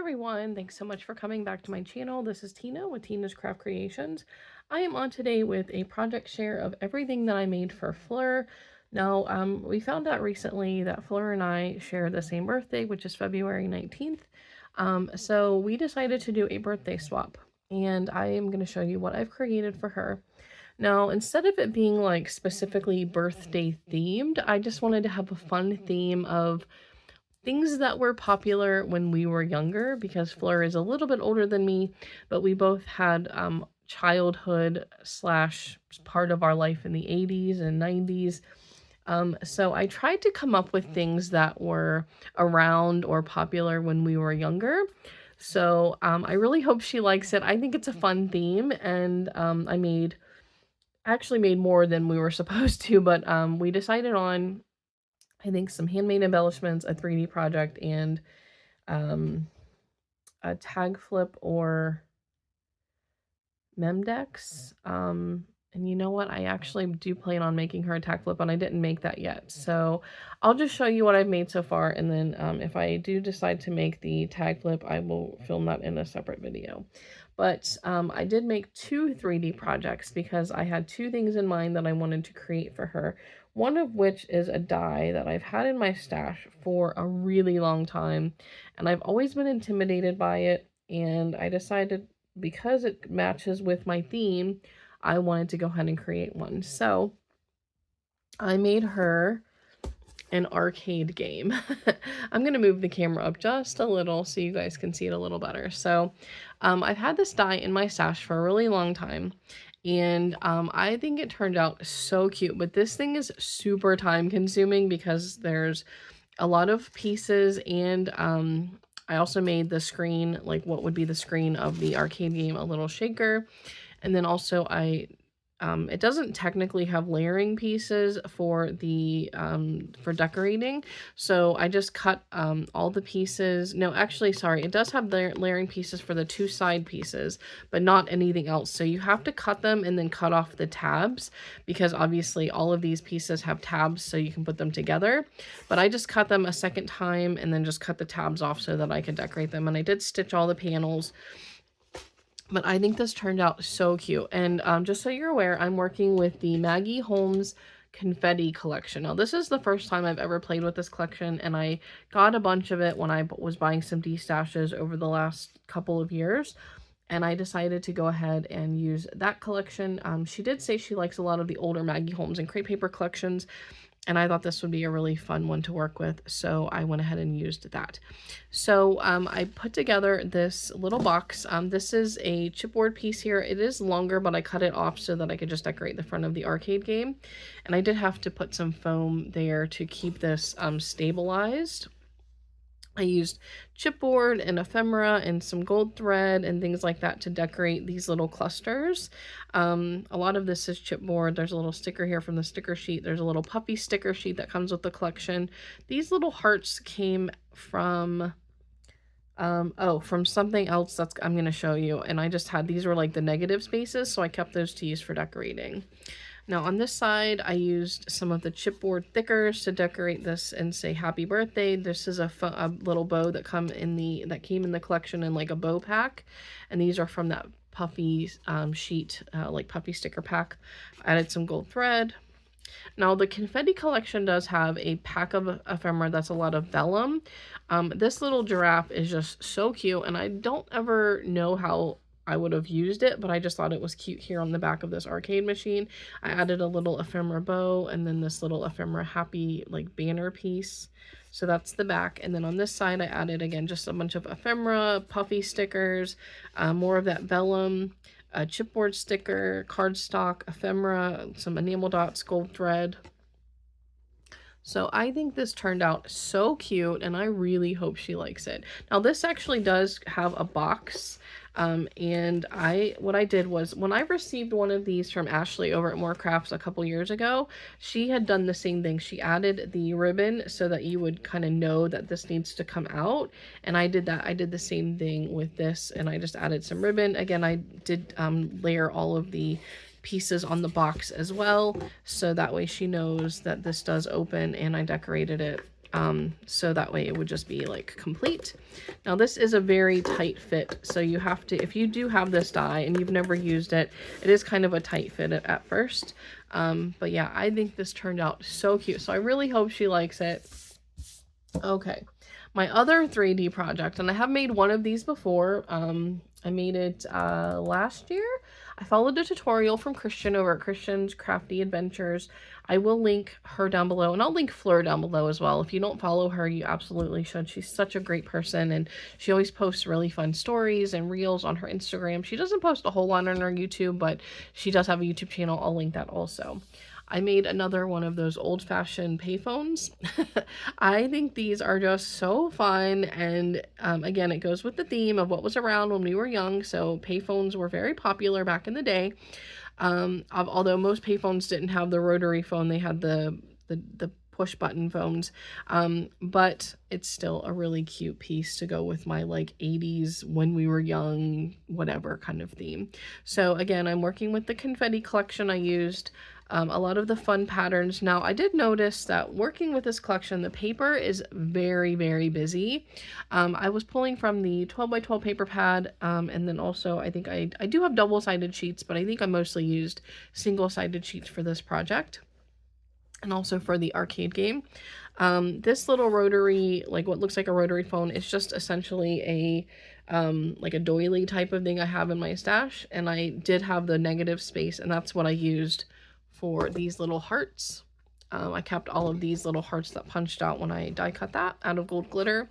everyone, thanks so much for coming back to my channel. This is Tina with Tina's Craft Creations. I am on today with a project share of everything that I made for Fleur. Now, we found out recently that Fleur and I share the same birthday, which is February 19th. So we decided to do a birthday swap, and I am going to show you what I've created for her. Now, instead of it being like specifically birthday themed, I just wanted to have a fun theme of things that were popular when we were younger, because Fleur is a little bit older than me, but we both had childhood slash part of our life in the 80s and 90s. So I tried to come up with things that were around or popular when we were younger. So I really hope she likes it. I think it's a fun theme, and I actually made more than we were supposed to, but we decided on, I think, some handmade embellishments, a 3D project, and um, a tag flip or Memdex. And you know what? I actually do plan on making her a tag flip, and I didn't make that yet. So I'll just show you what I've made so far, and then if I do decide to make the tag flip, I will film that in a separate video. But I did make two 3D projects because I had two things in mind that I wanted to create for her. One of which is a die that I've had in my stash for a really long time, and I've always been intimidated by it, and I decided, because it matches with my theme, I wanted to go ahead and create one. So I made her an arcade game. I'm going to move the camera up just a little so you guys can see it a little better. So I've had this die in my stash for a really long time, and I think it turned out so cute, but this thing is super time consuming because there's a lot of pieces, and I also made the screen, like what would be the screen of the arcade game, a little shaker. And then also it doesn't technically have layering pieces for the for decorating, so I just cut all the pieces. No, actually, sorry, it does have layering pieces for the two side pieces, but not anything else. So you have to cut them and then cut off the tabs, because obviously all of these pieces have tabs so you can put them together. But I just cut them a second time and then just cut the tabs off so that I could decorate them. And I did stitch all the panels. But I think this turned out so cute. And just so you're aware, I'm working with the Maggie Holmes Confetti collection. Now, this is the first time I've ever played with this collection, and I got a bunch of it when I was buying some D-stashes over the last couple of years. And I decided to go ahead and use that collection. She did say she likes a lot of the older Maggie Holmes and crepe paper collections, and I thought this would be a really fun one to work with, so I went ahead and used that. So I put together this little box. This is a chipboard piece here. It is longer, but I cut it off so that I could just decorate the front of the arcade game. And I did have to put some foam there to keep this stabilized. I used chipboard and ephemera and some gold thread and things like that to decorate these little clusters. A lot of this is chipboard. There's a little sticker here from the sticker sheet. There's a little puppy sticker sheet that comes with the collection. These little hearts came from from something else that's I'm going to show you. And I just had, these were like the negative spaces, so I kept those to use for decorating. Now on this side, I used some of the chipboard thickers to decorate this and say happy birthday. This is a little bow that came in the collection in like a bow pack, and these are from that puffy sheet, like puffy sticker pack. I added some gold thread. Now the confetti collection does have a pack of ephemera that's a lot of vellum. This little giraffe is just so cute, and I don't ever know how I would have used it, but I just thought it was cute here on the back of this arcade machine. I added a little ephemera bow and then this little ephemera happy like banner piece. So that's the back. And then on this side, I added again just a bunch of ephemera, puffy stickers, more of that vellum, a chipboard sticker, cardstock, ephemera, some enamel dots, gold thread. So I think this turned out so cute, and I really hope she likes it. Now this actually does have a box, and what I did was, when I received one of these from Ashley over at More Crafts a couple years ago, she had done the same thing. She added the ribbon so that you would kind of know that this needs to come out, and I did that. I did the same thing with this, and I just added some ribbon. Again, I did layer all of the pieces on the box as well, so that way she knows that this does open, and I decorated it So that way it would just be like complete. Now this is a very tight fit, so you have to, if you do have this die and you've never used it, it is kind of a tight fit at first. But yeah, I think this turned out so cute, so I really hope she likes it. Okay, my other 3D project, and I have made one of these before. I made it last year. I followed a tutorial from Kristianne over at Kristianne's Crafty Adventures. I will link her down below, and I'll link Fleur down below as well. If you don't follow her, you absolutely should. She's such a great person, and she always posts really fun stories and reels on her Instagram. She doesn't post a whole lot on her YouTube, but she does have a YouTube channel. I'll link that also. I made another one of those old-fashioned payphones. I think these are just so fun, and again, it goes with the theme of what was around when we were young. So payphones were very popular back in the day. Although most payphones didn't have the rotary phone, they had the push button phones, but it's still a really cute piece to go with my like 80s when we were young, whatever kind of theme. So again, I'm working with the confetti collection. I used a lot of the fun patterns. Now, I did notice that working with this collection, the paper is very, very busy. I was pulling from the 12 by 12 paper pad, and then also I think I do have double-sided sheets, but I think I mostly used single-sided sheets for this project, and also for the arcade game. This little rotary, like what looks like a rotary phone, is just essentially a like a doily type of thing I have in my stash, and I did have the negative space, and that's what I used for these little hearts. I kept all of these little hearts that punched out when I die cut that out of gold glitter.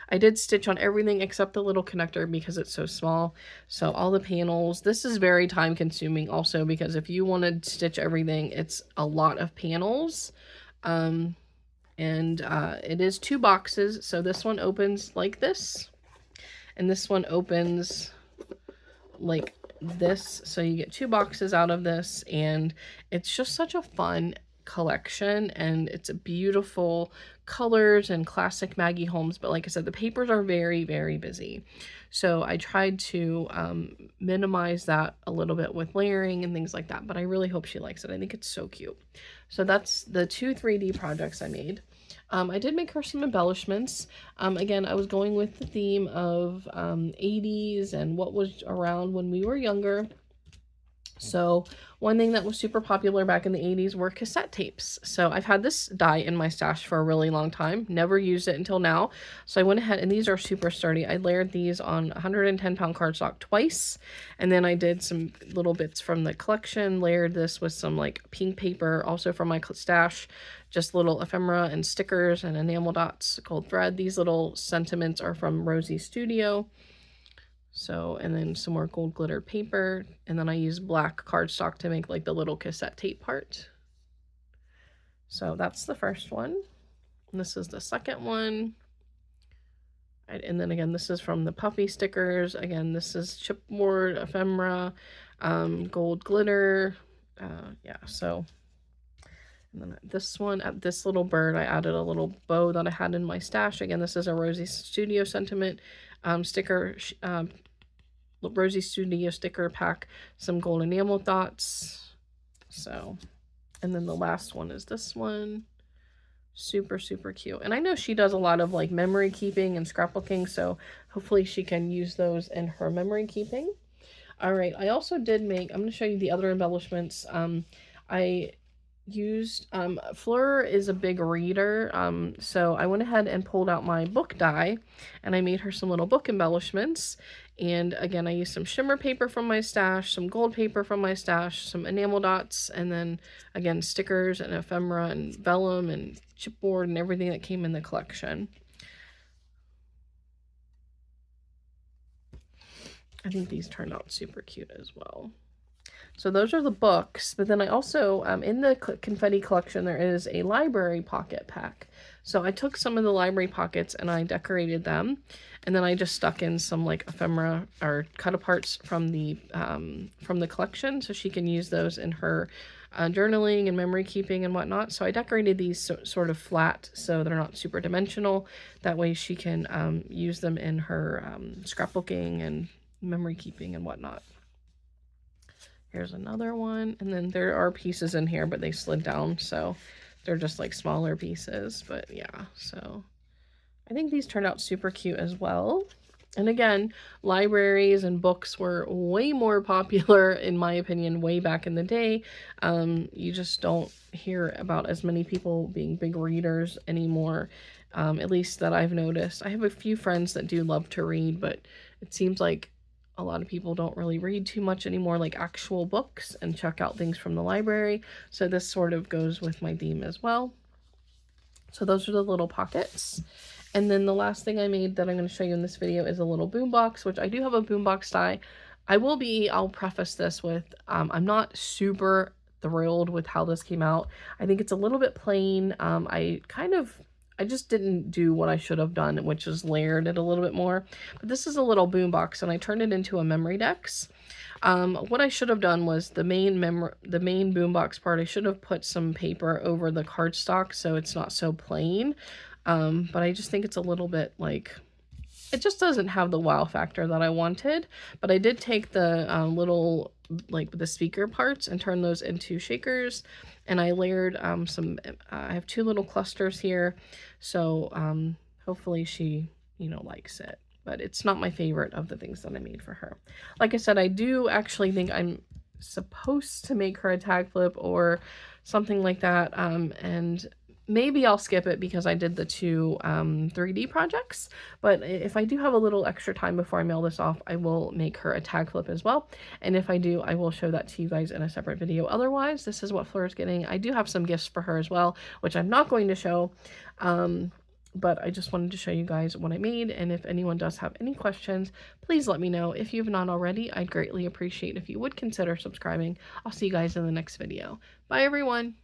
I did stitch on everything except the little connector because it's so small. So all the panels, this is very time consuming also, because if you want to stitch everything, it's a lot of panels. And it is 2 boxes. So this one opens like this, and this one opens like this, so you get 2 boxes out of this, and it's just such a fun collection, and it's a beautiful colors and classic Maggie Holmes. But like I said, the papers are very, very busy, so I tried to minimize that a little bit with layering and things like that. But I really hope she likes it. I think it's so cute. So that's the 2 3D projects I made. I did make her some embellishments. Again, I was going with the theme of 80s and what was around when we were younger. So one thing that was super popular back in the 80s were cassette tapes. So I've had this die in my stash for a really long time, never used it until now. So I went ahead, and these are super sturdy. I layered these on 110-pound cardstock twice, and then I did some little bits from the collection, layered this with some like pink paper, also from my stash, just little ephemera and stickers and enamel dots, gold thread. These little sentiments are from Rosie's Studio. So, and then some more gold glitter paper, and then I use black cardstock to make like the little cassette tape part. So that's the first one, and this is the second one. And then again, this is from the puffy stickers. Again, this is chipboard, ephemera, gold glitter. Yeah, so, and then this one, at this little bird, I added a little bow that I had in my stash. Again, this is a Rosie Studio sentiment sticker, Rosie Studio sticker pack, some gold enamel dots. So, and then the last one is this one. Super, super cute. And I know she does a lot of like memory keeping and scrapbooking, so hopefully she can use those in her memory keeping. All right, I also did make, I'm going to show you the other embellishments. I used, Fleur is a big reader, so I went ahead and pulled out my book die, and I made her some little book embellishments. And again, I used some shimmer paper from my stash, some gold paper from my stash, some enamel dots, and then again stickers and ephemera and vellum and chipboard and everything that came in the collection. I think these turned out super cute as well. So those are the books, but then I also, in the confetti collection, there is a library pocket pack. So I took some of the library pockets and I decorated them, and then I just stuck in some like ephemera or cut aparts from the collection, so she can use those in her journaling and memory keeping and whatnot. So I decorated these sort of flat, so they're not super dimensional. That way she can use them in her scrapbooking and memory keeping and whatnot. Here's another one, and then there are pieces in here, but they slid down, so They're just like smaller pieces, but yeah, so I think these turned out super cute as well. And again, libraries and books were way more popular, in my opinion, way back in the day. You just don't hear about as many people being big readers anymore, at least that I've noticed. I have a few friends that do love to read, but it seems like a lot of people don't really read too much anymore, like actual books, and check out things from the library. So this sort of goes with my theme as well. So those are the little pockets. And then the last thing I made that I'm going to show you in this video is a little boombox, which I do have a boombox die. I'll preface this with, I'm not super thrilled with how this came out. I think it's a little bit plain. I just didn't do what I should have done, which is layered it a little bit more. But this is a little boombox, and I turned it into a memory decks. What I should have done was the main boombox part, I should have put some paper over the cardstock so it's not so plain. But I just think it's a little bit like, it just doesn't have the wow factor that I wanted. But I did take the little, like the speaker parts and turn those into shakers. And I layered I have 2 little clusters here. So hopefully she, likes it. But it's not my favorite of the things that I made for her. Like I said, I do actually think I'm supposed to make her a tag flip or something like that. And maybe I'll skip it because I did the 2 3D projects, but if I do have a little extra time before I mail this off, I will make her a tag flip as well. And if I do, I will show that to you guys in a separate video. Otherwise, this is what Fleur is getting. I do have some gifts for her as well, which I'm not going to show. But I just wanted to show you guys what I made, and if anyone does have any questions, please let me know. If you've not already, I'd greatly appreciate if you would consider subscribing. I'll see you guys in the next video. Bye, everyone!